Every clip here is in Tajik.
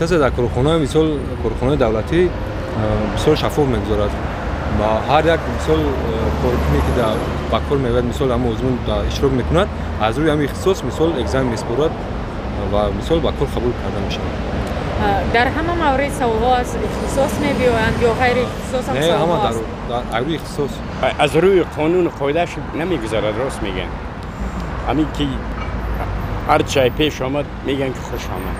аттестация дар корхонаҳои мисол корхонаҳои давлатӣ бисёр шаффоф мегузорад ва ҳар як мисол коркуне ки ба кор меояд мисол ҳамон узмон иштирок мекунад аз рӯи ҳамин ихтисос мисол экзамен месупорад ва мисол ба кор қабул карда мешавад. дар ҳама маврид саволҳо аз ихтисос мебиёянд ё ғайри ихтисос ҳам саволҳо аст? дар рӯи ихтисос. аз рӯи қонуну қоидааш намегузарад, рост мегӯянд. ҳамин ки ҳар чай пеш омад мегӯянд ки хуш омад.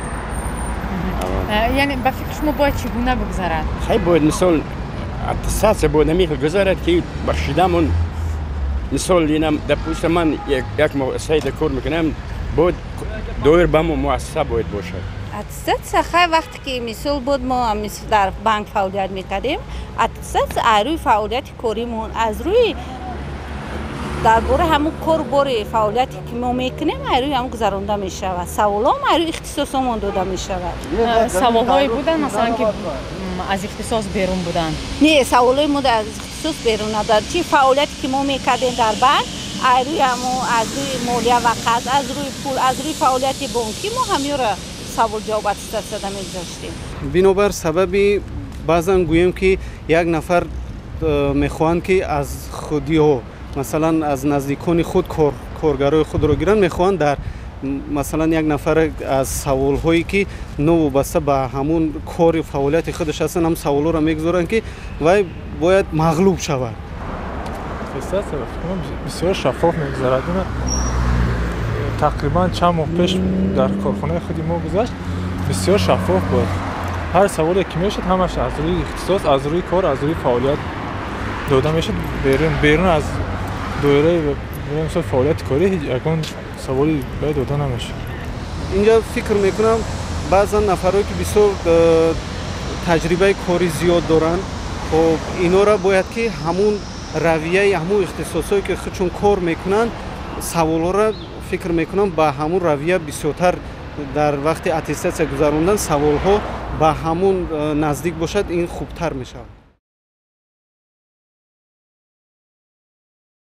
яъне ба фикри шумо бояд чӣ гуна бигузарад? хай бояд мисол аттестация бояд намехел гузарад ки ба шидамон мисол инам допустим ман як сайда кор мекунам бояд доир ба мо муассиса бояд бошад. аттестация хай вақте ки мисол буд мо дар банк фаъолият мекардем, аттестация аз рӯи фаъолияти коримон, аз рӯи дар бораи ҳамун кор бори фаъолияте ки мо мекунем аз рӯи ҳамун гузаронда мешавад. Саволҳо аз рӯи ихтисосомон дода мешавад. саволҳое буданд маслан ки аз ихтисос берун буданд? Не, саволҳои мо аз ихтисос берун надар. Чи фаъолияте ки мо мекардем дар банк аз рӯи ҳамун аз рӯи молия ва қарз, аз рӯи пул, аз рӯи фаъолияти бонкӣ мо ҳамёра савол ҷавоб аттестацияда мегузоштем. бинобар сабаби баъзан гӯем ки як нафар мехоҳанд ки аз худиҳо масалан аз наздикони худ коргарои худро гиранд, мехоҳанд дар масалан як нафар аз саволҳое ки новобаста ба ҳамун кори фаъолияти худаш ҳастанд ҳам саволҳоро мегузоранд ки вай бояд мағлуб шавад. аттестация бисёр шаффоф мегузарад. тақрибан чанд моҳ пеш дар корхонаи худи мо гузашт, бисёр шаффоф буд. ҳар саволе ки мешуд ҳамаш аз рӯи ихтисос, аз рӯи кор, аз рӯи фаъолият дода мешуд. берун аз доираи мисол фаъолияти корӣ ягон саволи бояд дода намешуд. инҷа фикр мекунам баъзан нафарҳое ки бисёр таҷрибаи кори зиёд доранд, хоб инора бояд ки ҳамун равияи ҳамун ихтисосое ки худшон кор мекунанд саволҳоро фикр мекунам ба ҳамун равия бисёртар дар вақти аттестация гузарондан саволҳо ба ҳамун наздик бошад, ин хубтар мешавад.